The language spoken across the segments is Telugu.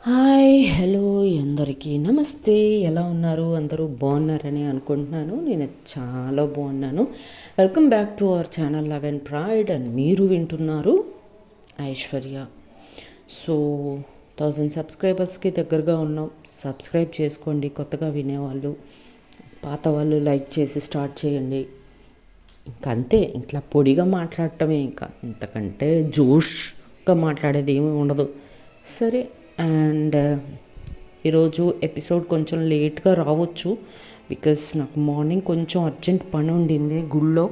హాయ్ హలో అందరికీ నమస్తే. ఎలా ఉన్నారు? అందరూ బాగున్నారని అనుకుంటున్నాను. నేను చాలా బాగున్నాను. Welcome back to our channel love and pride. And మీరు వింటున్నారు ఐశ్వర్య. సో 1000 సబ్స్క్రైబర్స్కి దగ్గరగా ఉన్నాం. సబ్స్క్రైబ్ చేసుకోండి. కొత్తగా వినేవాళ్ళు, పాత వాళ్ళు లైక్ చేసి స్టార్ట్ చేయండి. ఇంకంతే, ఇట్లా పొడిగా మాట్లాడటమే, ఇంకా ఇంతకంటే జోష్గా మాట్లాడేది ఏమీ ఉండదు. సరే. అండ్ ఈరోజు ఎపిసోడ్ కొంచెం లేట్గా రావచ్చు, బికాస్ నాకు మార్నింగ్ కొంచెం అర్జెంట్ పని ఉండింది గుళ్ళో.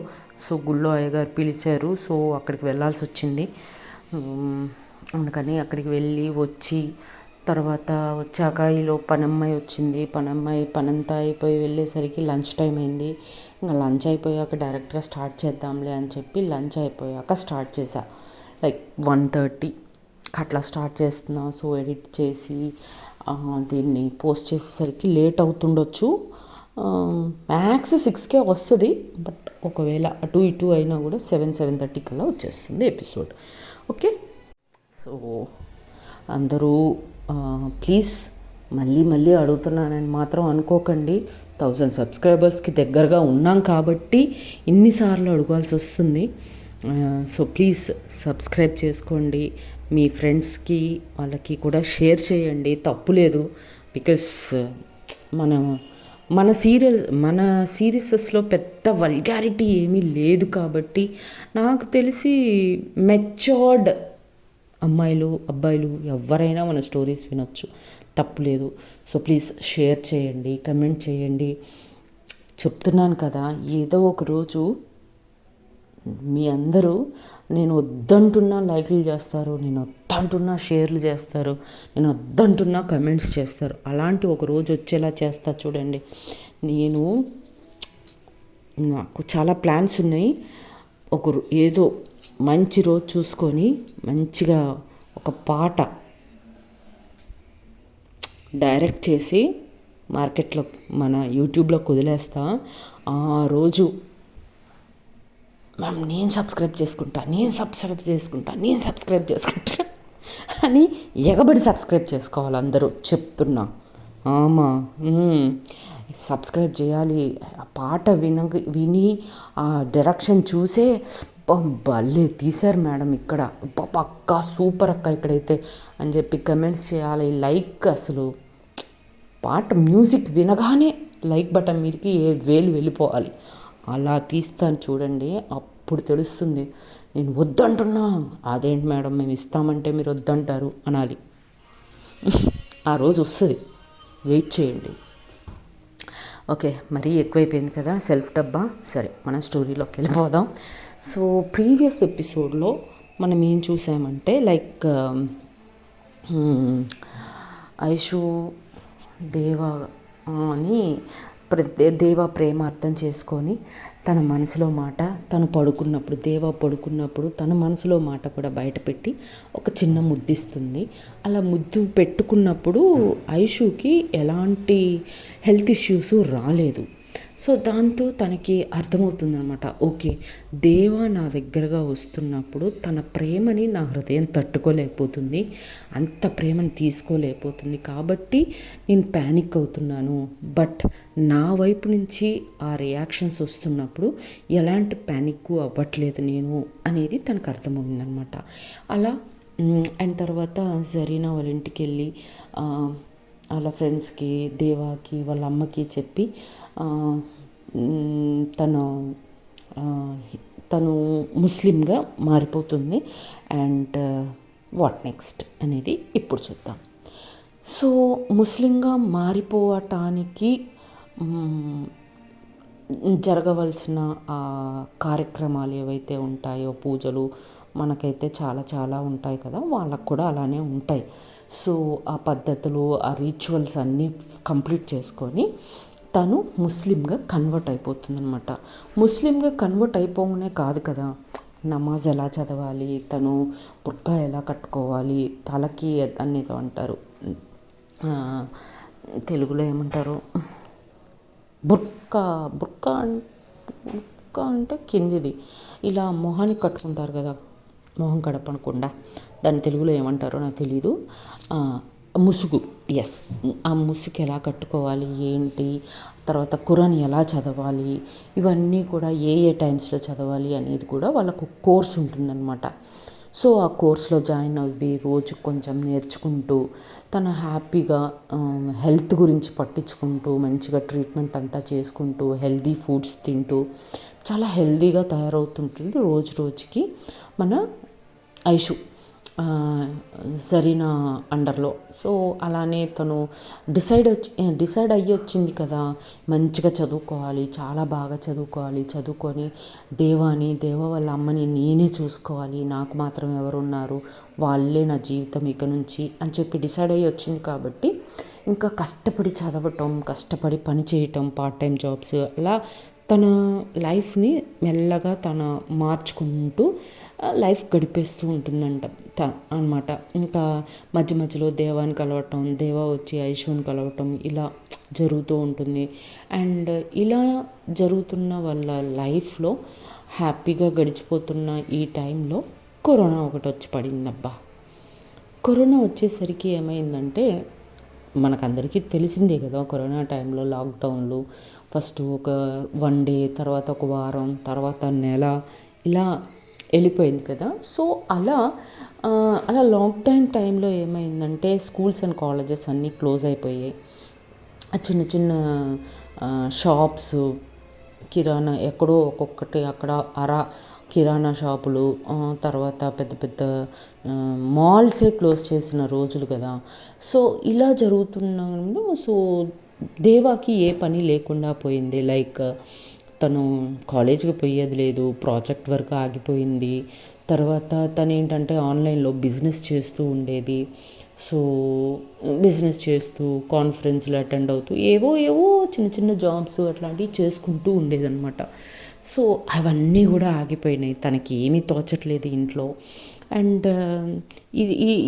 సో గుళ్ళో అయ్యగారు పిలిచారు, సో అక్కడికి వెళ్ళాల్సి వచ్చింది. అందుకని అక్కడికి వెళ్ళి వచ్చి తర్వాత వచ్చాక ఈలో పనమ్మాయి వచ్చింది. పనంతా అయిపోయి వెళ్ళేసరికి లంచ్ టైం అయింది. ఇంకా లంచ్ అయిపోయాక డైరెక్ట్గా స్టార్ట్ చేద్దాంలే అని చెప్పి లంచ్ అయిపోయాక స్టార్ట్ చేశా. లైక్ 1:30 అట్లా స్టార్ట్ చేస్తున్నా. సో ఎడిట్ చేసి దీన్ని పోస్ట్ చేసేసరికి లేట్ అవుతుండొచ్చు. మ్యాక్స్ 6కే వస్తుంది, బట్ ఒకవేళ అటు ఇటు అయినా కూడా 7:30 కల్లా వచ్చేస్తుంది ఎపిసోడ్. ఓకే. సో అందరూ ప్లీజ్ మళ్ళీ మళ్ళీ అడుగుతున్నానని మాత్రం అనుకోకండి. 1000 సబ్స్క్రైబర్స్కి దగ్గరగా ఉన్నాం కాబట్టి ఇన్నిసార్లు అడగాల్సి వస్తుంది. సో ప్లీజ్ సబ్స్క్రైబ్ చేసుకోండి. మీ ఫ్రెండ్స్కి వాళ్ళకి కూడా షేర్ చేయండి, తప్పులేదు. బికాస్ మన సిరీసెస్లో పెద్ద వల్గారిటీ ఏమీ లేదు కాబట్టి నాకు తెలిసి మెచ్యూర్డ్ అమ్మాయిలు అబ్బాయిలు ఎవరైనా మన స్టోరీస్ వినొచ్చు, తప్పులేదు. సో ప్లీజ్ షేర్ చేయండి, కమెంట్ చేయండి. చెప్తున్నాను కదా, ఏదో ఒక రోజు మీ అందరూ నేను వద్దంటున్నా లైక్లు చేస్తారు, నేను వద్దంటున్నా షేర్లు చేస్తారు, నేను వద్దంటున్నా కమెంట్స్ చేస్తారు. అలాంటి ఒక రోజు వచ్చేలా చేస్తా చూడండి. నాకు చాలా ప్లాన్స్ ఉన్నాయి. ఏదో మంచి రోజు చూసుకొని మంచిగా ఒక పాట డైరెక్ట్ చేసి మార్కెట్లో మన యూట్యూబ్లో వదిలేస్తా. ఆ రోజు మ్యామ్ నేను సబ్స్క్రైబ్ చేసుకుంటా అని ఎగబడి సబ్స్క్రైబ్ చేసుకోవాలి అందరూ. చెప్తున్నా ఆమా, సబ్స్క్రైబ్ చేయాలి. ఆ పాట విని ఆ డైరెక్షన్ చూసే భలే తీశారు మేడం ఇక్కడ, పక్కా సూపర్ అక్క ఇక్కడైతే అని చెప్పి కమెంట్స్ చేయాలి. లైక్ అసలు పాట మ్యూజిక్ వినగానే లైక్ బటన్ మీదకి వేలు వెళ్ళిపోవాలి. అలా తీస్తాను చూడండి, అప్పుడు తెలుస్తుంది. నేను వద్దంటున్నా, అదేంటి మేడం మేము ఇస్తామంటే మీరు వద్దంటారు అనాలి. ఆ రోజు వస్తుంది, వెయిట్ చేయండి. ఓకే, మరీ ఎక్కువైపోయింది కదా సెల్ఫ్ డబ్బా. సరే, మన స్టోరీలోకి వెళ్ళిపోదాం. సో ప్రీవియస్ ఎపిసోడ్లో మనం ఏం చూసామంటే, లైక్ ఐషు దేవా అని దేవా ప్రేమ అర్థం చేసుకొని తన మనసులో మాట తను పడుకున్నప్పుడు తన మనసులో మాట కూడా బయటపెట్టి ఒక చిన్న ముద్దిస్తుంది. అలా ముద్దు పెట్టుకున్నప్పుడు ఐషుకి ఎలాంటి హెల్త్ ఇష్యూస్ రాలేదు. సో దాంతో తనకి అర్థమవుతుందనమాట, ఓకే దేవా నా దగ్గరగా వస్తున్నప్పుడు తన ప్రేమని నా హృదయం తట్టుకోలేకపోతుంది, అంత ప్రేమని తీసుకోలేకపోతుంది, కాబట్టి నేను ప్యానిక్ అవుతున్నాను. బట్ నా వైపు నుంచి ఆ రియాక్షన్స్ వస్తున్నప్పుడు ఎలాంటి ప్యానిక్ అవ్వట్లేదు నేను అనేది తనకు అర్థమవుతుందనమాట. అలా అండ్ తర్వాత జరీనా వాళ్ళ ఇంటికి వెళ్ళి వాళ్ళ ఫ్రెండ్స్కి దేవాకి వాళ్ళ అమ్మకి చెప్పి తను ముస్లింగా మారిపోతుంది. అండ్ వాట్ నెక్స్ట్ అనేది ఇప్పుడు చూద్దాం. సో ముస్లింగా మారిపోవటానికి జరగవలసిన కార్యక్రమాలు ఏవైతే ఉంటాయో, పూజలు మనకైతే చాలా చాలా ఉంటాయి కదా, వాళ్ళకు కూడా అలానే ఉంటాయి. సో ఆ పద్ధతులు, ఆ రిచువల్స్ అన్నీ కంప్లీట్ చేసుకొని తను ముస్లింగా కన్వర్ట్ అయిపోతుందనమాట. ముస్లింగా కన్వర్ట్ అయిపోగానే కాదు కదా, నమాజ్ ఎలా చదవాలి, తను బుర్కా ఎలా కట్టుకోవాలి, తలకి అనేది అంటారు, తెలుగులో ఏమంటారు, బుర్కా అంటే కిందిది ఇలా మొహానికి కట్టుకుంటారు కదా, మొహం కడపనకుండా, దాన్ని తెలుగులో ఏమంటారో నాకు తెలీదు. ముసుగు. ఎస్. ఆ ముసుగు ఎలా కట్టుకోవాలి ఏంటి, తర్వాత ఖురాన్ ఎలా చదవాలి, ఇవన్నీ కూడా ఏ ఏ టైమ్స్లో చదవాలి అనేది కూడా వాళ్ళకు కోర్స్ ఉంటుందన్నమాట. సో ఆ కోర్స్లో జాయిన్ అవ్వి రోజు కొంచెం నేర్చుకుంటూ తను హ్యాపీగా హెల్త్ గురించి పట్టించుకుంటూ మంచిగా ట్రీట్మెంట్ అంతా చేసుకుంటూ హెల్దీ ఫుడ్స్ తింటూ చాలా హెల్దీగా తయారవుతుంటుంది రోజు రోజుకి మన ఐషు జరీనా అండర్లో. సో అలానే తను డిసైడ్ అయ్యి వచ్చింది కదా, మంచిగా చదువుకోవాలి, చాలా బాగా చదువుకోవాలి, చదువుకొని దేవా వాళ్ళ అమ్మని నేనే చూసుకోవాలి, నాకు మాత్రం ఎవరున్నారు, వాళ్ళే నా జీవితం ఇక నుంచి అని చెప్పి డిసైడ్ అయ్యి వచ్చింది. కాబట్టి ఇంకా కష్టపడి చదవటం, కష్టపడి పని చేయటం, పార్ట్ టైం జాబ్స్, అలా తన లైఫ్ని మెల్లగా తన మార్చుకుంటూ లైఫ్ గడిపేస్తూ ఉంటుందంట అనమాట. ఇంకా మధ్య మధ్యలో దేవాని కలవటం, దేవా వచ్చి ఐషుని కలవటం ఇలా జరుగుతూ ఉంటుంది. అండ్ ఇలా జరుగుతున్న వాళ్ళ లైఫ్లో హ్యాపీగా గడిచిపోతున్న ఈ టైంలో కరోనా ఒకటి వచ్చి పడిందబ్బా. కరోనా వచ్చేసరికి ఏమైందంటే మనకందరికీ తెలిసిందే కదా, కరోనా టైంలో లాక్డౌన్లు ఫస్ట్ ఒక 1 డే, తర్వాత ఒక వారం, తర్వాత నెల ఇలా వెళ్ళిపోయింది కదా. సో అలా లాక్డౌన్ టైంలో ఏమైందంటే స్కూల్స్ అండ్ కాలేజెస్ అన్నీ క్లోజ్ అయిపోయాయి. చిన్న చిన్న షాప్స్, కిరాణా ఎక్కడో ఒక్కొక్కటి అక్కడ కిరాణా షాపులు, తర్వాత పెద్ద పెద్ద మాల్సే క్లోజ్ చేసిన రోజులు కదా. సో ఇలా జరుగుతున్నప్పుడు సో దేవాకి ఏ పని లేకుండా పోయింది. లైక్ తను కాలేజీకి పోయేది లేదు, ప్రాజెక్ట్ వర్క్ ఆగిపోయింది. తర్వాత తను ఏంటంటే ఆన్లైన్లో బిజినెస్ చేస్తూ ఉండేది. సో బిజినెస్ చేస్తూ కాన్ఫరెన్స్లు అటెండ్ అవుతూ ఏవో చిన్న చిన్న జాబ్స్ అట్లాంటివి చేసుకుంటూ ఉండేదన్నమాట. సో అవన్నీ కూడా ఆగిపోయినాయి, తనకి ఏమీ తోచట్లేదు ఇంట్లో. అండ్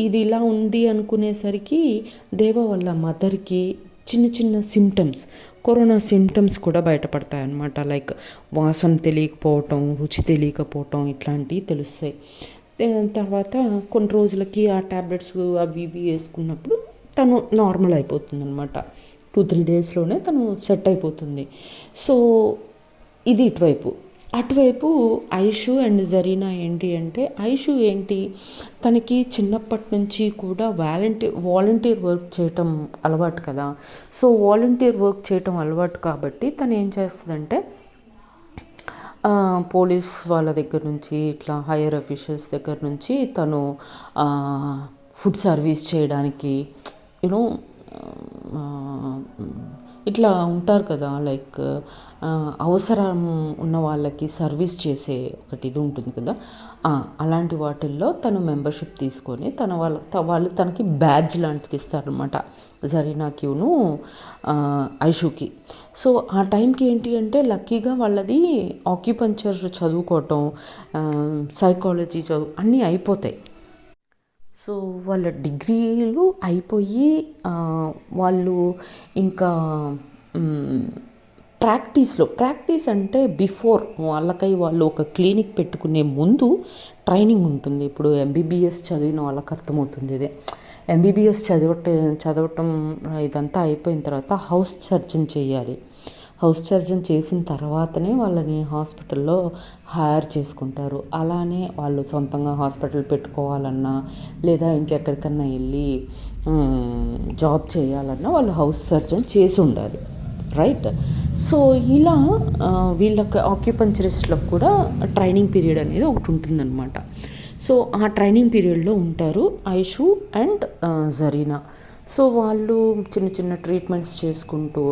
ఇది ఇలా ఉంది అనుకునేసరికి దేవా వాళ్ళ మదర్కి చిన్న చిన్న సిమ్టమ్స్, కరోనా సిమ్టమ్స్ కూడా బయటపడతాయి అన్నమాట. లైక్ వాసన తెలియకపోవటం, రుచి తెలియకపోవటం ఇట్లాంటివి తెలుస్తాయి. తర్వాత కొన్ని రోజులకి ఆ ట్యాబ్లెట్స్ అవి ఇవి వేసుకున్నప్పుడు తను నార్మల్ అయిపోతుంది అనమాట. 2-3 డేస్లోనే తను సెట్ అయిపోతుంది. సో ఇది అటువైపు ఐషు అండ్ జరీనా ఏంటి అంటే, ఐషు ఏంటి తనకి చిన్నప్పటి నుంచి కూడా వాలంటీర్ వర్క్ చేయటం అలవాటు కదా. సో వాలంటీర్ వర్క్ చేయటం అలవాటు కాబట్టి తను ఏం చేస్తుందంటే పోలీస్ వాళ్ళ దగ్గర నుంచి ఇట్లా హైయర్ అఫీషియల్స్ దగ్గర నుంచి తను ఫుడ్ సర్వీస్ చేయడానికి యూనో ఇట్లా ఉంటారు కదా, లైక్ అవసరం ఉన్న వాళ్ళకి సర్వీస్ చేసే ఒకటి ఇది ఉంటుంది కదా, అలాంటి వాటిల్లో తను మెంబర్షిప్ తీసుకొని వాళ్ళు తనకి బ్యాడ్జ్ లాంటిది ఇస్తారనమాట, జరీనాకిను ఐషుకి. సో ఆ టైంకి ఏంటి అంటే లక్కీగా వాళ్ళది ఆక్యుపంచర్ చదువుకోవటం, సైకాలజీ అన్నీ అయిపోతాయి. సో వాళ్ళ డిగ్రీలు అయిపోయి వాళ్ళు ఇంకా ప్రాక్టీస్ అంటే బిఫోర్ వాళ్ళు ఒక క్లినిక్ పెట్టుకునే ముందు ట్రైనింగ్ ఉంటుంది. ఇప్పుడు ఎంబీబీఎస్ చదివిన వాళ్ళకి అర్థమవుతుంది ఇదే. ఎంబీబీఎస్ చదవటం ఇదంతా అయిపోయిన తర్వాత హౌస్ సర్జన్ చేయాలి. హౌస్ సర్జన్ చేసిన తర్వాతనే వాళ్ళని హాస్పిటల్లో హైర్ చేసుకుంటారు. అలానే వాళ్ళు సొంతంగా హాస్పిటల్ పెట్టుకోవాలన్నా లేదా ఇంకెక్కడికన్నా వెళ్ళి జాబ్ చేయాలన్నా వాళ్ళు హౌస్ సర్జన్ చేసి ఉండాలి, రైట్. సో ఇలా వీళ్ళకి ఆక్యుపంచరిస్ట్లకు కూడా ట్రైనింగ్ పీరియడ్ అనేది ఒకటి ఉంటుందన్నమాట. సో ఆ ట్రైనింగ్ పీరియడ్లో ఉంటారు ఐషు అండ్ జరీనా. సో వాళ్ళు చిన్న చిన్న ట్రీట్మెంట్స్ చేసుకుంటూ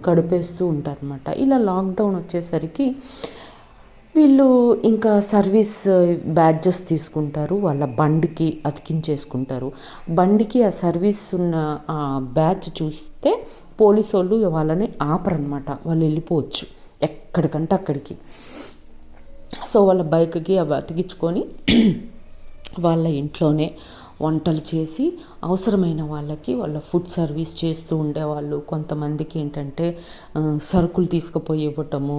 గడిపేస్తూ ఉంటారనమాట. ఇలా లాక్డౌన్ వచ్చేసరికి వీళ్ళు ఇంకా సర్వీస్ బ్యాడ్జెస్ తీసుకుంటారు, వాళ్ళ బండికి అతికించేసుకుంటారు. బండికి ఆ సర్వీస్ ఉన్న ఆ బ్యాడ్జ్ చూస్తే పోలీసు వాళ్ళు వాళ్ళని ఆపరనమాట, వాళ్ళు వెళ్ళిపోవచ్చు ఎక్కడికంటే అక్కడికి. సో వాళ్ళ బైక్కి అవి అతికించుకొని వాళ్ళ ఇంట్లోనే వంటలు చేసి అవసరమైన వాళ్ళకి వాళ్ళ ఫుడ్ సర్వీస్ చేస్తూ ఉండేవాళ్ళు. కొంతమందికి ఏంటంటే సరుకులు తీసుకుపోయి ఇవ్వటము,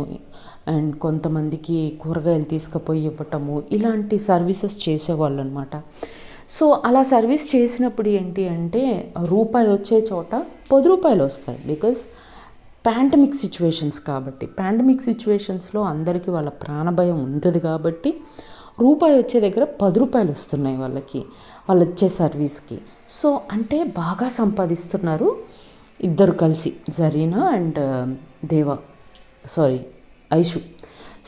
అండ్ కొంతమందికి కూరగాయలు తీసుకుపోయి ఇవ్వటము, ఇలాంటి సర్వీసెస్ చేసేవాళ్ళు అనమాట. సో అలా సర్వీస్ చేసినప్పుడు ఏంటి అంటే రూపాయి వచ్చే చోట 10 రూపాయలు వస్తాయి. బికాస్ పాండమిక్ సిచ్యువేషన్స్ కాబట్టి, పాండమిక్ సిచ్యువేషన్స్లో అందరికీ వాళ్ళ ప్రాణభయం ఉంటుంది కాబట్టి రూపాయి వచ్చే దగ్గర 10 రూపాయలు వస్తున్నాయి వాళ్ళకి, వాళ్ళు వచ్చే సర్వీస్కి. సో అంటే బాగా సంపాదిస్తున్నారు ఇద్దరు కలిసి, జరీనా అండ్ దేవా, సారీ ఐషు.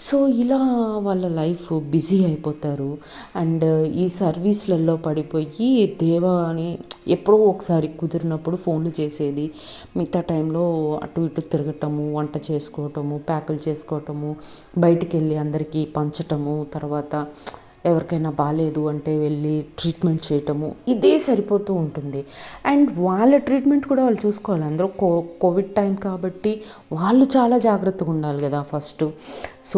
సో ఇలా వాళ్ళ లైఫ్ బిజీ అయిపోతారు. అండ్ ఈ సర్వీస్లలో పడిపోయి దేవాని ఎప్పుడో ఒకసారి కుదిరినప్పుడు ఫోన్లు చేసేది, మిగతా టైంలో అటు ఇటు తిరగటము, వంట చేసుకోవటము, ప్యాకులు చేసుకోవటము, బయటికి వెళ్ళి అందరికీ పంచటము, తర్వాత ఎవరికైనా బాగాలేదు అంటే వెళ్ళి ట్రీట్మెంట్ చేయటము, ఇదే సరిపోతూ ఉంటుంది. అండ్ వాళ్ళ ట్రీట్మెంట్ కూడా వాళ్ళు చూసుకోవాలి. అందరూ కోవిడ్ టైం కాబట్టి వాళ్ళు చాలా జాగ్రత్తగా ఉండాలి కదా ఫస్ట్. సో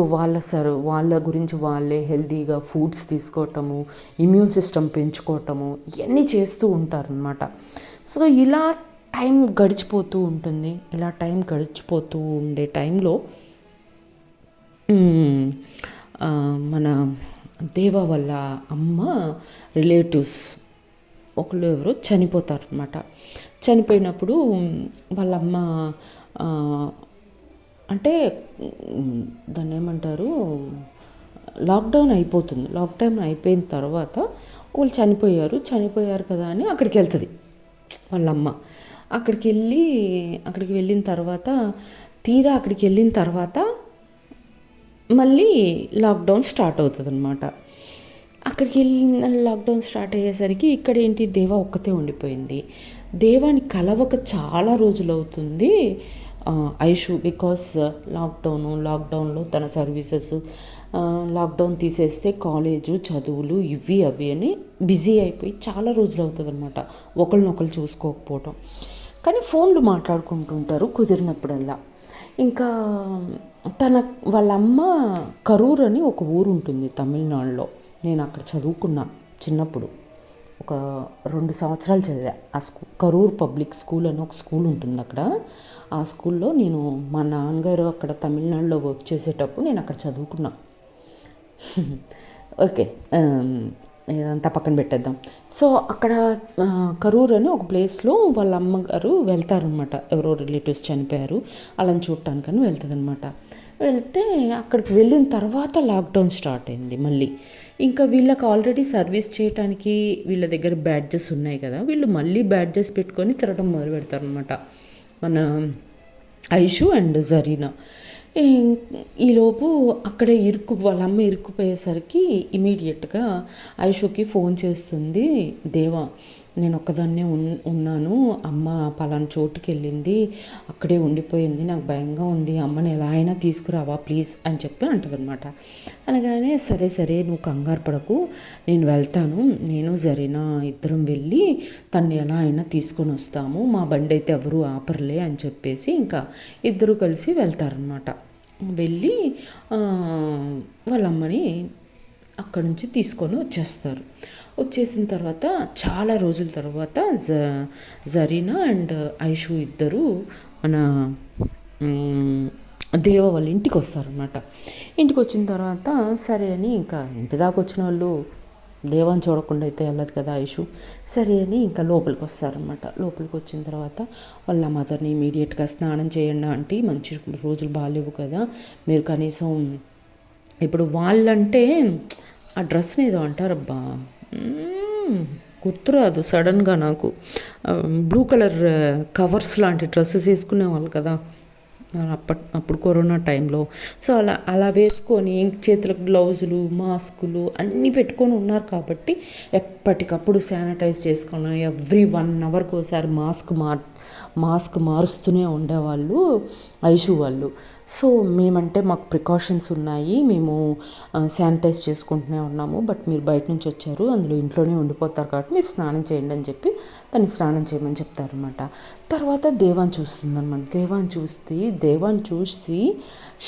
వాళ్ళ గురించి వాళ్ళే హెల్తీగా ఫుడ్స్ తీసుకోవటము, ఇమ్యూన్ సిస్టమ్ పెంచుకోవటము, ఇవన్నీ చేస్తూ ఉంటారనమాట. సో ఇలా టైం గడిచిపోతూ ఉంటుంది. ఇలా టైం గడిచిపోతూ ఉండే టైంలో మన దేవా వాళ్ళ అమ్మ రిలేటివ్స్ ఒకళ్ళు ఎవరో చనిపోతారనమాట. చనిపోయినప్పుడు వాళ్ళ అమ్మ అంటే దాన్ని ఏమంటారు, లాక్డౌన్ అయిపోతుంది. లాక్డౌన్ అయిపోయిన తర్వాత వాళ్ళు చనిపోయారు కదా అని అక్కడికి వెళ్తుంది వాళ్ళమ్మ. అక్కడికి వెళ్ళిన తర్వాత తీరా అక్కడికి వెళ్ళిన తర్వాత మళ్ళీ లాక్డౌన్ స్టార్ట్ అవుతుంది అనమాట. అక్కడికి వెళ్ళిన లాక్డౌన్ స్టార్ట్ అయ్యేసరికి ఇక్కడ ఏంటి, దేవా ఒక్కతే ఉండిపోయింది. దేవాని కలవక చాలా రోజులు అవుతుంది ఐషు. బికాస్ లాక్డౌన్లో తన సర్వీసెస్, లాక్డౌన్ తీసేస్తే కాలేజు చదువులు ఇవి అవి అని బిజీ అయిపోయి చాలా రోజులు అవుతుంది అనమాట ఒకరినొకరు చూసుకోకపోవటం. కానీ ఫోన్లు మాట్లాడుకుంటుంటారు కుదిరినప్పుడల్లా. ఇంకా వాళ్ళ అమ్మ కరూర్ అని ఒక ఊరు ఉంటుంది తమిళనాడులో. నేను అక్కడ చదువుకున్నా చిన్నప్పుడు, ఒక 2 సంవత్సరాలు చదివా ఆ కరూర్ పబ్లిక్ స్కూల్ అని ఒక స్కూల్ ఉంటుంది అక్కడ. ఆ స్కూల్లో మా నాన్నగారు అక్కడ తమిళనాడులో వర్క్ చేసేటప్పుడు నేను అక్కడ చదువుకున్నా. ఓకే, ఇదంతా పక్కన పెట్టేద్దాం. సో అక్కడ కరూర్ అని ఒక ప్లేస్లో వాళ్ళ అమ్మగారు వెళ్తారనమాట. ఎవరో రిలేటివ్స్ చనిపోయారు, అలాని చూడటానికని వెళ్తుందనమాట. వెళ్తే అక్కడికి వెళ్ళిన తర్వాత లాక్డౌన్ స్టార్ట్ అయింది మళ్ళీ. ఇంకా వీళ్ళకి ఆల్రెడీ సర్వీస్ చేయడానికి వీళ్ళ దగ్గర బ్యాడ్జెస్ ఉన్నాయి కదా, వీళ్ళు మళ్ళీ బ్యాడ్జెస్ పెట్టుకొని తిరగడం మొదలు పెడతారనమాట మన ఐషు అండ్ జరీనా. ఈలోపు అక్కడే వాళ్ళ అమ్మ ఇరుక్కుపోయేసరికి ఇమీడియట్గా ఐషుకి ఫోన్ చేస్తుంది దేవా. నేను ఒక్కదాన్నే ఉన్నాను, అమ్మ పలానా చోటుకి వెళ్ళింది, అక్కడే ఉండిపోయింది, నాకు భయంగా ఉంది, అమ్మని ఎలా అయినా తీసుకురావా ప్లీజ్ అని చెప్పి అంటుందన్నమాట. అనగానే సరే నువ్వు కంగారు పడకు, నేను వెళ్తాను, నేను జరీనా ఇద్దరం వెళ్ళి తన్ని ఎలా అయినా తీసుకొని వస్తాము, మా బండి అయితే ఎవరు ఆపర్లే అని చెప్పేసి ఇంకా ఇద్దరు కలిసి వెళ్తారనమాట. వెళ్ళి వాళ్ళ అమ్మని అక్కడి నుంచి తీసుకొని వచ్చేసిన తర్వాత చాలా రోజుల తర్వాత జరీనా అండ్ ఐషు ఇద్దరు మన దేవ వాళ్ళ ఇంటికి వస్తారనమాట. ఇంటికి వచ్చిన తర్వాత సరే అని ఇంకా ఇంటి దాకా వచ్చిన వాళ్ళు దేవాన్ని చూడకుండా అయితే వెళ్ళదు కదా ఐషు. సరే అని ఇంకా లోపలికి వస్తారనమాట. లోపలికి వచ్చిన తర్వాత వాళ్ళ మదర్ని ఇమీడియట్గా స్నానం చేయండి ఆంటీ, మంచి రోజులు బాగాలేవు కదా, మీరు కనీసం ఇప్పుడు వాళ్ళంటే ఆ డ్రెస్ని ఏదో అంటారబ్బా, గుర్తురాదు సడన్గా నాకు, బ్లూ కలర్ కవర్స్ లాంటి డ్రెస్సెస్ వేసుకునేవాళ్ళు కదా అప్పుడు కరోనా టైంలో. సో అలా వేసుకొని చేతులకు గ్లౌజులు, మాస్కులు అన్నీ పెట్టుకొని ఉన్నారు కాబట్టి ఎప్పటికప్పుడు శానిటైజ్ చేసుకొని ఎవ్రీ 1 అవర్కి ఒకసారి మాస్క్ మారుస్తూనే ఉండేవాళ్ళు ఐషు వాళ్ళు. సో మేమంటే మాకు ప్రికాషన్స్ ఉన్నాయి, మేము శానిటైజ్ చేసుకుంటూనే ఉన్నాము, బట్ మీరు బయట నుంచి వచ్చారు, అందులో ఇంట్లోనే ఉండిపోతారు కాబట్టి మీరు స్నానం చేయండి అని చెప్పి తను స్నానం చేయమని చెప్తారనమాట. తర్వాత దేవాన్ని చూస్తుందన్నమాట. దేవాన్ని చూసి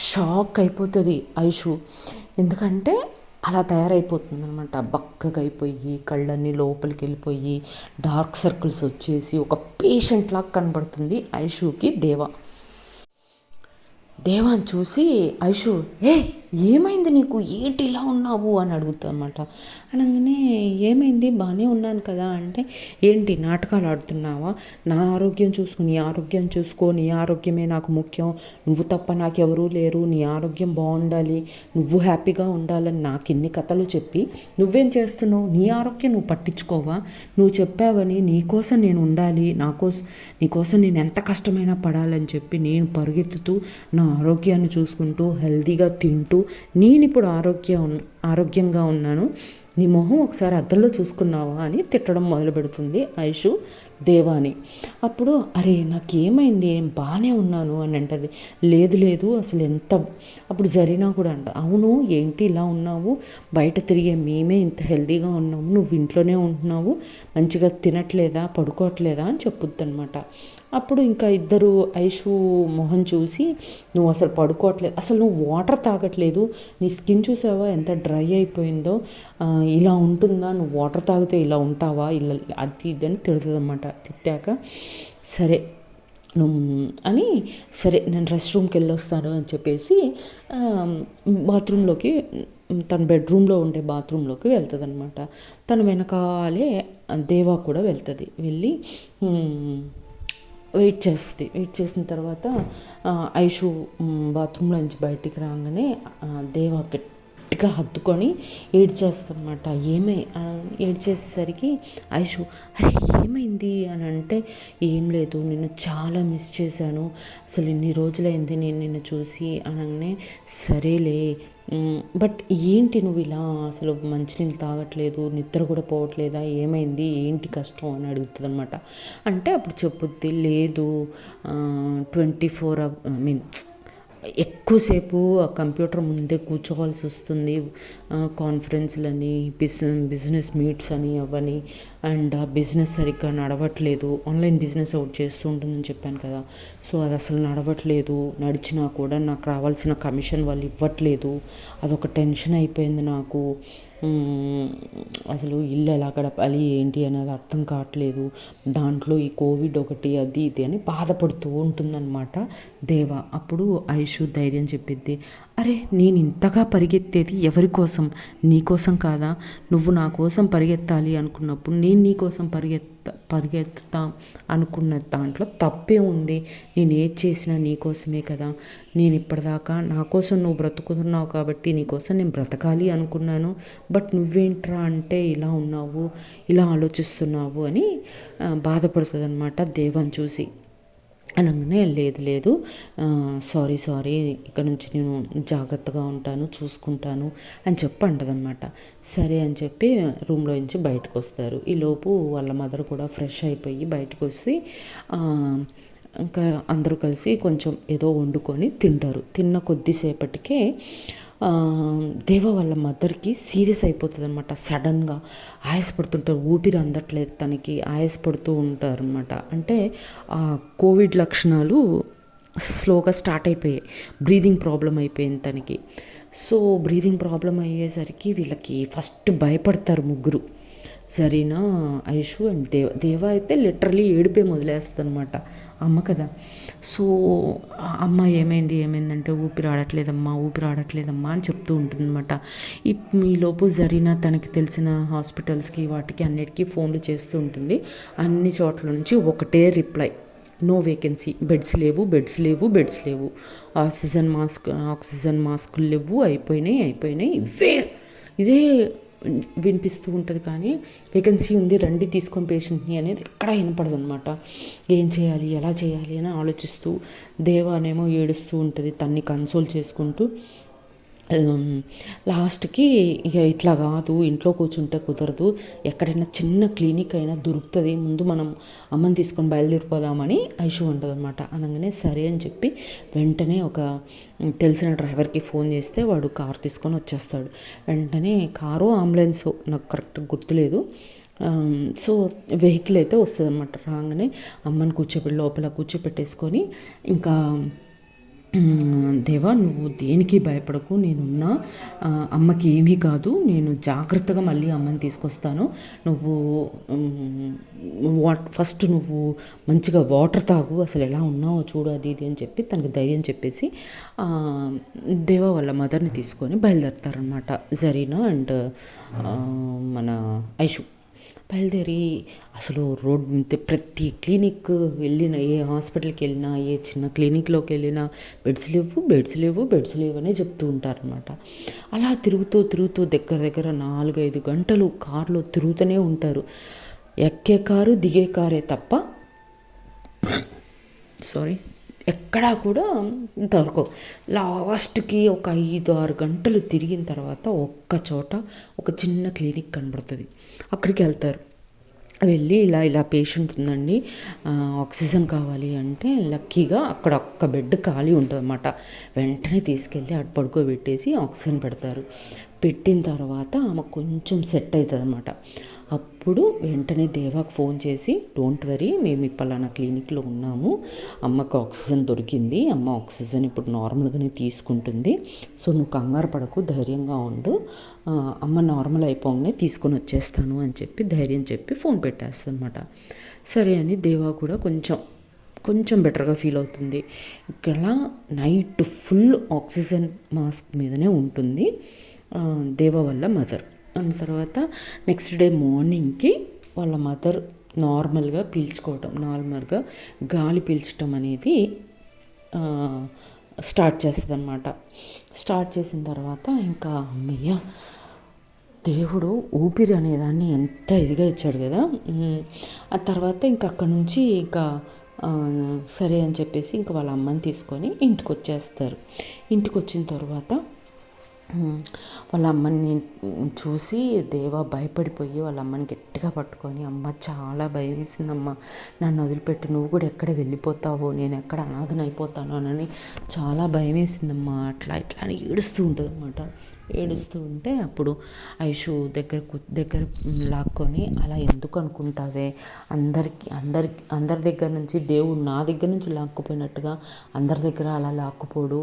షాక్ అయిపోతుంది ఐషు. ఎందుకంటే అలా తయారైపోతుంది అనమాట, బక్కగా అయిపోయి కళ్ళన్నీ లోపలికి వెళ్ళిపోయి డార్క్ సర్కిల్స్ వచ్చేసి ఒక పేషెంట్ లాగా కనబడుతుంది ఐషుకి దేవాన్ని చూసి ఐషు, ఏమైంది నీకు, ఏంటి ఇలా ఉన్నావు అని అడుగుతుంది అనమాట. అనగానే ఏమైంది, బాగానే ఉన్నాను కదా అంటే, ఏంటి నాటకాలు ఆడుతున్నావా, నా ఆరోగ్యం చూసుకో, నీ ఆరోగ్యం చూసుకో, నీ ఆరోగ్యమే నాకు ముఖ్యం, నువ్వు తప్ప నాకెవరూ లేరు, నీ ఆరోగ్యం బాగుండాలి, నువ్వు హ్యాపీగా ఉండాలని నాకు ఇన్ని కథలు చెప్పి నువ్వేం చేస్తున్నావు, నీ ఆరోగ్యం నువ్వు పట్టించుకోవా, నువ్వు చెప్పావని నీకోసం నేను ఉండాలి, నీకోసం నేను ఎంత కష్టమైనా పడాలని చెప్పి నేను పరిగెత్తుతూ నా ఆరోగ్యాన్ని చూసుకుంటూ హెల్తీగా తింటూ నేను ఇప్పుడు ఆరోగ్యంగా ఉన్నాను, నీ మొహం ఒకసారి అద్దంలో చూసుకున్నావా అని తిట్టడం మొదలు పెడుతుంది ఐషు దేవాని. అప్పుడు అరే నాకేమైంది, నేను బాగానే ఉన్నాను అని అంటది. లేదు లేదు అసలు ఎంత. అప్పుడు జరీనా కూడా అంట, అవును ఏంటి ఇలా ఉన్నావు, బయట తిరిగే మేమే ఇంత హెల్తీగా ఉన్నాము, నువ్వు ఇంట్లోనే ఉంటున్నావు, మంచిగా తినట్లేదా, పడుకోవట్లేదా అని చెప్పుద్ది అనమాట. అప్పుడు ఇంకా ఇద్దరు ఐషు మొహం చూసి, నువ్వు అసలు పడుకోవట్లేదు, అసలు నువ్వు వాటర్ తాగట్లేదు, నీ స్కిన్ చూసావా ఎంత డ్రై అయిపోయిందో, ఇలా ఉంటుందా, నువ్వు వాటర్ తాగితే ఇలా ఉంటావా, ఇలా అది ఇది అని తిడుతుంది అనమాట. తిట్టాక సరే అని, సరే నేను రెస్ట్ రూమ్కి వెళ్ళొస్తాను అని చెప్పేసి బాత్రూంలోకి, తన బెడ్రూమ్లో ఉండే బాత్రూంలోకి వెళ్తుంది అనమాట. తను వెనకాలే దేవా కూడా వెళ్తుంది. వెళ్ళి వెయిట్ చేసిన తర్వాత ఐషు బాత్రూంలో నుంచి బయటికి రాగానే దేవా గట్టిగా హత్తుకొని ఏడ్చేస్తానమాట. ఏడ్చేసేసరికి ఐషు అరే ఏమైంది అని అంటే, ఏం లేదు నిన్ను చాలా మిస్ చేశాను, అసలు ఇన్ని రోజులైంది నేను నిన్ను చూసి అనగానే, సరేలే బట్ ఏంటి నువ్వు ఇలా అసలు మంచినీళ్ళు తాగట్లేదు, నిద్ర కూడా పోవట్లేదా, ఏమైంది, ఏంటి కష్టం అని అడుగుతుంది అనమాట. అంటే అప్పుడు చెప్పుద్ది, లేదు 24 ఎక్కువసేపు ఆ కంప్యూటర్ ముందే కూర్చోవాల్సి వస్తుంది, కాన్ఫరెన్స్లని, బిజినెస్ మీట్స్ అని అవని, అండ్ ఆ బిజినెస్ సరిగ్గా నడవట్లేదు, ఆన్లైన్ బిజినెస్ ఒకటి చేస్తూ ఉంటుందని చెప్పాను కదా, సో అది అసలు నడవట్లేదు, నడిచినా కూడా నాకు రావాల్సిన కమిషన్ వాళ్ళు ఇవ్వట్లేదు, అదొక టెన్షన్ అయిపోయింది నాకు, అసలు ఇల్లు ఎలా గడపాలి ఏంటి అనేది అర్థం కావట్లేదు, దాంట్లో ఈ కోవిడ్ ఒకటి అది ఇది అని బాధపడుతూ ఉంటుందన్నమాట దేవా. అప్పుడు ఐషు ధైర్యం చెప్పిద్ది, అరే నేను ఇంతగా పరిగెత్తేది ఎవరి కోసం, నీ కోసం కాదా, నువ్వు నా కోసం పరిగెత్తాలి అనుకున్నప్పుడు నేను నీ కోసం పరిగెత్తుతా అనుకున్న దాంట్లో తప్పే ఉంది, నేను ఏది చేసినా నీ కోసమే కదా, నేను ఇప్పటిదాకా నా కోసం నువ్వు బ్రతుకుతున్నావు కాబట్టి నీ కోసం నేను బ్రతకాలి అనుకున్నాను, బట్ నువ్వేంట్రా అంటే ఇలా ఉన్నావు, ఇలా ఆలోచిస్తున్నావు అని బాధపడుతుంది అనమాట దేవాన్ని చూసి. అనగానే లేదు సారీ ఇక్కడ నుంచి నేను జాగ్రత్తగా ఉంటాను, చూసుకుంటాను అని చెప్పి అంటదనమాట. సరే అని చెప్పి రూమ్లో నుంచి బయటకు వస్తారు. ఈలోపు వాళ్ళ మదర్ కూడా ఫ్రెష్ అయిపోయి బయటకు వచ్చి ఇంకా అందరూ కలిసి కొంచెం ఏదో వండుకొని తింటారు. తిన్న కొద్దిసేపటికే దేవ వాళ్ళ మదర్కి సీరియస్ అయిపోతుంది అనమాట. సడన్గా ఆయాసపడుతుంటారు, ఊపిరి అందట్లేదు తనకి, ఆయాసపడుతూ ఉంటారు అనమాట. అంటే కోవిడ్ లక్షణాలు స్లోగా స్టార్ట్ అయిపోయాయి, బ్రీదింగ్ ప్రాబ్లం అయిపోయింది తనకి. సో బ్రీదింగ్ ప్రాబ్లం అయ్యేసరికి వీళ్ళకి ఫస్ట్ భయపడతారు ముగ్గురు, సరేనా ఐషు అండ్ దేవ అయితే లిటరలీ ఏడిపే మొదలేస్తుంది అనమాట, అమ్మ కదా. సో అమ్మ ఏమైందంటే ఊపిరి ఆడట్లేదమ్మా అని చెప్తూ ఉంటుందన్నమాట. ఈలోపు జరీనా తనకి తెలిసిన హాస్పిటల్స్కి వాటికి అన్నిటికీ ఫోన్లు చేస్తూ ఉంటుంది. అన్ని చోట్ల నుంచి ఒకటే రిప్లై, నో వేకెన్సీ, బెడ్స్ లేవు, ఆక్సిజన్ మాస్కులు లేవు, అయిపోయినాయి ఇదే వినిపిస్తూ ఉంటుంది. కానీ వేకెన్సీ ఉంది, రండి తీసుకొని పేషెంట్ని అనేది ఎక్కడా వినపడదు అనమాట. ఏం చేయాలి, ఎలా చేయాలి అని ఆలోచిస్తూ దేవానేమో ఏడుస్తూ ఉంటుంది, తన్ని కన్సోల్ చేసుకుంటూ. లాస్ట్కి ఇక ఇట్లా కాదు, ఇంట్లో కూర్చుంటే కుదరదు, ఎక్కడైనా చిన్న క్లినిక్ అయినా దొరుకుతుంది, ముందు మనం అమ్మని తీసుకొని బయలుదేరిపోదామని ఐషు ఉంటుంది అనమాట. అనగానే సరే అని చెప్పి వెంటనే ఒక తెలిసిన డ్రైవర్కి ఫోన్ చేస్తే వాడు కారు తీసుకొని వచ్చేస్తాడు. వెంటనే కారు అంబులెన్సో నాకు కరెక్ట్గా గుర్తులేదు. సో వెహికల్ అయితే వస్తుంది అనమాట. రాగానే అమ్మని లోపల కూర్చోపెట్టేసుకొని ఇంకా దేవా నువ్వు దేనికి భయపడకు, నేనున్నా, అమ్మకి ఏమీ కాదు, నేను జాగ్రత్తగా మళ్ళీ అమ్మని తీసుకొస్తాను, నువ్వు ఫస్ట్ నువ్వు మంచిగా వాటర్ తాగు, అసలు ఎలా ఉన్నావో చూడు, అది ఇది అని చెప్పి తనకి ధైర్యం చెప్పేసి దేవా వాళ్ళ మదర్ని తీసుకొని బయలుదేరుతారనమాట జరీనా అండ్ మన ఐషు. బయలుదేరి అసలు రోడ్ మీద ప్రతి క్లినిక్ వెళ్ళిన, ఏ హాస్పిటల్కి వెళ్ళినా, ఏ చిన్న క్లినిక్లోకి వెళ్ళినా బెడ్స్ లేవు, బెడ్స్ లేవు, బెడ్స్ లేవు అనే చెప్తూ ఉంటారనమాట. అలా తిరుగుతూ తిరుగుతూ దగ్గర దగ్గర 4-5 గంటలు కారులో తిరుగుతూనే ఉంటారు. ఎక్కే కారు దిగే కారే తప్ప ఎక్కడా కూడా దొరకవు. లాస్ట్కి ఒక 5-6 గంటలు తిరిగిన తర్వాత ఒక్క చోట ఒక చిన్న క్లినిక్ కనబడుతుంది. అక్కడికి వెళ్తారు. వెళ్ళి ఇలా పేషెంట్ ఉందండి, ఆక్సిజన్ కావాలి అంటే లక్కీగా అక్కడ ఒక్క బెడ్ ఖాళీ ఉంటుంది అన్నమాట. వెంటనే తీసుకెళ్ళి అటు పడుకోబెట్టేసి ఆక్సిజన్ పెడతారు. పెట్టిన తర్వాత ఆమె కొంచెం సెట్ అవుతుంది అన్నమాట. అప్పుడు వెంటనే దేవాకు ఫోన్ చేసి, డోంట్ వరీ, మేము పలానా క్లినిక్లో ఉన్నాము, అమ్మకు ఆక్సిజన్ దొరికింది, అమ్మ ఆక్సిజన్ ఇప్పుడు నార్మల్గానే తీసుకుంటుంది, సో నువ్వు కంగారు పడకు, ధైర్యంగా ఉండు, అమ్మ నార్మల్ అయిపోగానే తీసుకొని వచ్చేస్తాను అని చెప్పి ధైర్యం చెప్పి ఫోన్ పెట్టేస్తుంది అనమాట. సరే అని దేవా కూడా కొంచెం బెటర్గా ఫీల్ అవుతుంది. ఇక్కడ నైట్ ఫుల్ ఆక్సిజన్ మాస్క్ మీదనే ఉంటుంది దేవా వాళ్ళ మదర్. అన్న తర్వాత నెక్స్ట్ డే మార్నింగ్కి వాళ్ళ మదర్ నార్మల్గా గాలి పీల్చడం అనేది స్టార్ట్ చేస్తుంది అన్నమాట. స్టార్ట్ చేసిన తర్వాత ఇంకా అమ్మయ్య, దేవుడు ఊపిరి అనేదాన్ని ఎంత ఇదిగా ఇచ్చాడు కదా. ఆ తర్వాత ఇంకా అక్కడ నుంచి సరే అని చెప్పేసి ఇంకా వాళ్ళ అమ్మని తీసుకొని ఇంటికి వచ్చేస్తారు. ఇంటికి వచ్చిన తర్వాత వాళ్ళ అమ్మని చూసి దేవా భయపడిపోయి వాళ్ళ అమ్మని గట్టిగా పట్టుకొని, అమ్మ చాలా భయం వేసిందమ్మ, నన్ను వదిలిపెట్టి నువ్వు కూడా ఎక్కడ వెళ్ళిపోతావో, నేను ఎక్కడ అనాథనైపోతానో అని చాలా భయం వేసిందమ్మా, అట్లా అని ఏడుస్తూ ఉంటుంది అన్నమాట. ఏడుస్తూ ఉంటే అప్పుడు ఐషు దగ్గర లాక్కొని, అలా ఎందుకు అనుకుంటావే, అందరి దగ్గర నుంచి దేవుడు నా దగ్గర నుంచి లాక్కుపోయినట్టుగా అందరి దగ్గర అలా లాక్కుపోడు,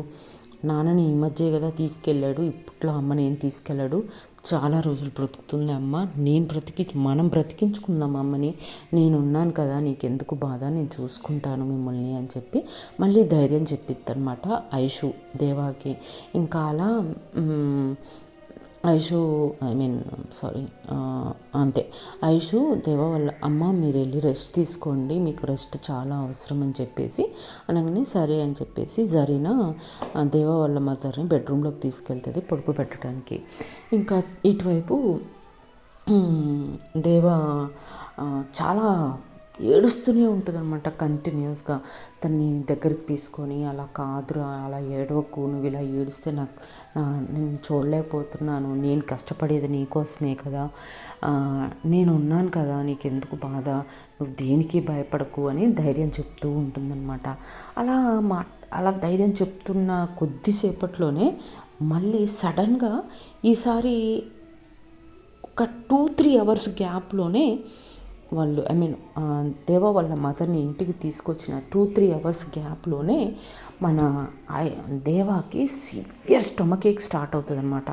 నాన్నని ఈ మధ్య కదా తీసుకెళ్ళాడు, ఇప్పట్లో అమ్మని ఏం తీసుకెళ్ళాడు, చాలా రోజులు బ్రతుకుతుంది అమ్మ, మనం బ్రతికించుకుందాం అమ్మని, నేనున్నాను కదా, నీకెందుకు బాధ, నేను చూసుకుంటాను మిమ్మల్ని అని చెప్పి మళ్ళీ ధైర్యం చెప్పిద్దనమాట ఐషు దేవాకి. ఇంకా అలా అంతే, ఐషు దేవా వాళ్ళ అమ్మ మీరు వెళ్ళి రెస్ట్ తీసుకోండి, మీకు రెస్ట్ చాలా అవసరం అని చెప్పేసి అనగానే సరే అని చెప్పేసి జరీనా దేవా వాళ్ళ మదర్ని బెడ్రూమ్లోకి తీసుకెళ్తుంది పడుకోబెట్టడానికి. ఇంకా ఇటువైపు దేవా చాలా ఏడుస్తూనే ఉంటుంది అనమాట కంటిన్యూస్గా. తన్ని దగ్గరికి తీసుకొని, అలా కాదురా, అలా ఏడవకు, నువ్వు ఇలా ఏడిస్తే నేను చూడలేకపోతున్నాను, నేను కష్టపడేది నీకోసమే కదా, నేను ఉన్నాను కదా, నీకెందుకు బాధ, నువ్వు దేనికి భయపడకు అని ధైర్యం చెప్తూ ఉంటుందన్నమాట. అలా ధైర్యం చెప్తున్న కొద్దిసేపట్లోనే మళ్ళీ సడన్గా ఈసారి ఒక 2-3 అవర్స్ గ్యాప్లోనే వాళ్ళు దేవా వాళ్ళ మదర్ని ఇంటికి తీసుకొచ్చిన 2-3 అవర్స్ గ్యాప్లోనే మన దేవాకి సివియర్ స్టమక్ ఏక్ స్టార్ట్ అవుతుంది అనమాట.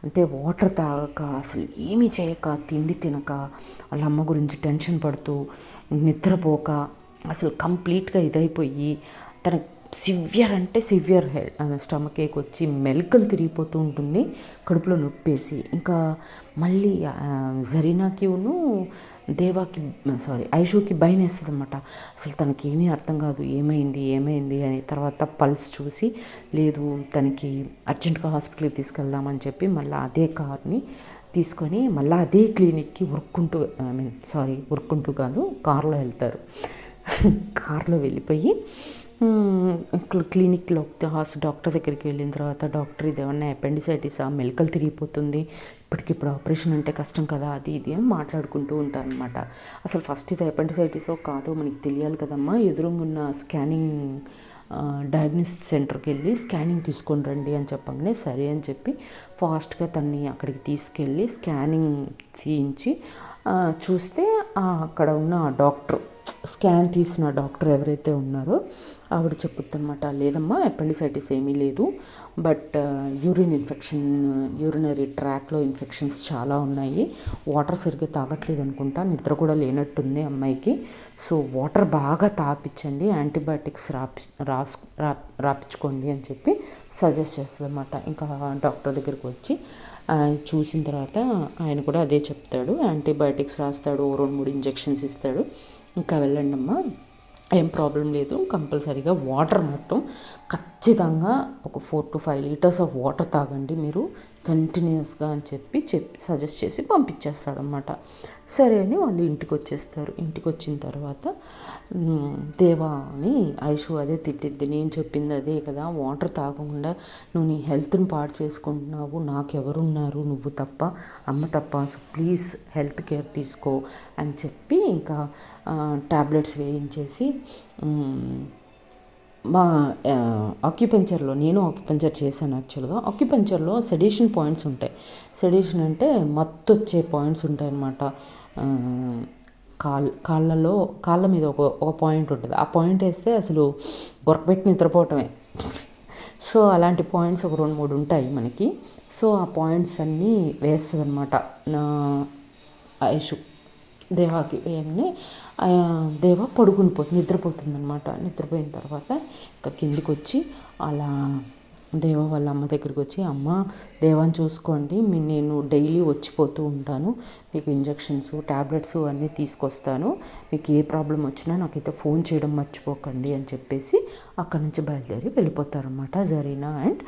అంటే వాటర్ తాగక, అసలు ఏమీ చేయక, తిండి తినక, వాళ్ళ అమ్మ గురించి టెన్షన్ పడుతూ, నిద్రపోక, అసలు కంప్లీట్గా ఇదైపోయి తన సివియర్ స్టమక్ ఏక్ వచ్చి మెలకలు తిరిగిపోతూ ఉంటుంది, కడుపులో నొప్పేసి. ఇంకా మళ్ళీ ఐషుకి భయం వేస్తుంది అనమాట. అసలు తనకి ఏమీ అర్థం కాదు, ఏమైంది అని. తర్వాత పల్స్ చూసి, లేదు తనకి అర్జెంటుగా హాస్పిటల్కి తీసుకెళ్దామని చెప్పి మళ్ళీ అదే కార్ని తీసుకొని మళ్ళీ అదే క్లినిక్కి ఉరుక్కుంటూ కాదు, కారులో వెళ్తారు. కారులో వెళ్ళిపోయి క్లినిక్లో డాక్టర్ దగ్గరికి వెళ్ళిన తర్వాత, డాక్టర్ ఇది ఏమన్నా అపెండిసైటిసా, మెలకలు తిరిగిపోతుంది, ఇప్పటికిప్పుడు ఆపరేషన్ అంటే కష్టం కదా, అది ఇది అని మాట్లాడుకుంటూ ఉంటారనమాట. అసలు ఫస్ట్ ఇది అపెండిసైటిసో కాదో మనకి తెలియాలి కదమ్మా, ఎదురుగున్న స్కానింగ్ డయాగ్నోసిస్ సెంటర్కి వెళ్ళి స్కానింగ్ తీసుకొని రండి అని చెప్పగానే సరే అని చెప్పి ఫాస్ట్గా తన్ని అక్కడికి తీసుకెళ్ళి స్కానింగ్ తీయించి చూస్తే అక్కడ ఉన్న డాక్టర్ స్కాన్ తీసిన డాక్టర్ ఎవరైతే ఉన్నారో ఆవిడ చెప్పుద్దనమాట, లేదమ్మా అపెండిసైటిస్ ఏమీ లేదు, బట్ యూరినరీ ట్రాక్లో ఇన్ఫెక్షన్స్ చాలా ఉన్నాయి, వాటర్ సరిగ్గా తాగట్లేదు అనుకుంటా, నిద్ర కూడా లేనట్టుంది అమ్మాయికి, సో వాటర్ బాగా తాపించండి, యాంటీబయాటిక్స్ రాపించుకోండి అని చెప్పి సజెస్ట్ చేస్తుంది అనమాట. ఇంకా డాక్టర్ దగ్గరికి వచ్చి చూసిన తర్వాత ఆయన కూడా అదే చెప్తాడు, యాంటీబయాటిక్స్ రాస్తాడు, 2-3 ఇంజెక్షన్స్ ఇస్తాడు, ఇంకా వెళ్ళండి అమ్మా, ఏం ప్రాబ్లం లేదు, కంపల్సరీగా వాటర్ మొత్తం ఖచ్చితంగా ఒక 4 to 5 లీటర్స్ ఆఫ్ వాటర్ తాగండి మీరు కంటిన్యూస్గా అని చెప్పి సజెస్ట్ చేసి పంపించేస్తాడనమాట. సరే అని వాళ్ళు ఇంటికి వచ్చేస్తారు. ఇంటికి వచ్చిన తర్వాత దేవా అని ఐషు అదే తిట్టిద్ది, నేను చెప్పింది అదే కదా, వాటర్ తాగకుండా నువ్వు నీ హెల్త్ని పాడు చేసుకుంటున్నావు, నాకెవరున్నారు, నువ్వు తప్ప, అమ్మ తప్ప, సో ప్లీజ్ హెల్త్ కేర్ తీసుకో అని చెప్పి ఇంకా టాబ్లెట్స్ వేయించేసి మా నేను ఆక్యుపంచర్ చేశాను. యాక్చువల్గా ఆక్యుపంచర్లో సెడేషన్ పాయింట్స్ ఉంటాయి. సెడేషన్ అంటే మత్తు వచ్చే పాయింట్స్ ఉంటాయి అన్నమాట. కాళ్ళ మీద ఒక పాయింట్ ఉంటుంది. ఆ పాయింట్ వేస్తే అసలు గొరకపెట్టి నిద్రపోవటమే. సో అలాంటి పాయింట్స్ ఒక 2-3 ఉంటాయి మనకి. సో ఆ పాయింట్స్ అన్నీ వేస్తుంది అనమాట ఐషు. దేవాకి వేయగానే దేవా నిద్రపోతుంది అనమాట. నిద్రపోయిన తర్వాత ఇంకా కిందికి వచ్చి అలా దేవా వాళ్ళ అమ్మ దగ్గరికి వచ్చి, అమ్మ దేవాని చూసుకోండి, నేను డైలీ వచ్చిపోతూ ఉంటాను, మీకు ఇంజెక్షన్స్ ట్యాబ్లెట్స్ అన్నీ తీసుకొస్తాను, మీకు ఏ ప్రాబ్లం వచ్చినా నాకైతే ఫోన్ చేయడం మర్చిపోకండి అని చెప్పేసి అక్కడి నుంచి బయలుదేరి వెళ్ళిపోతారనమాట Zarina and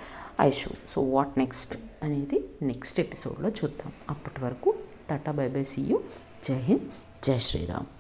Aishu. So what next అనేది నెక్స్ట్ ఎపిసోడ్లో చూద్దాం. అప్పటి వరకు tata, bye bye, see you, Jai Hind, జై శ్రీరామ్.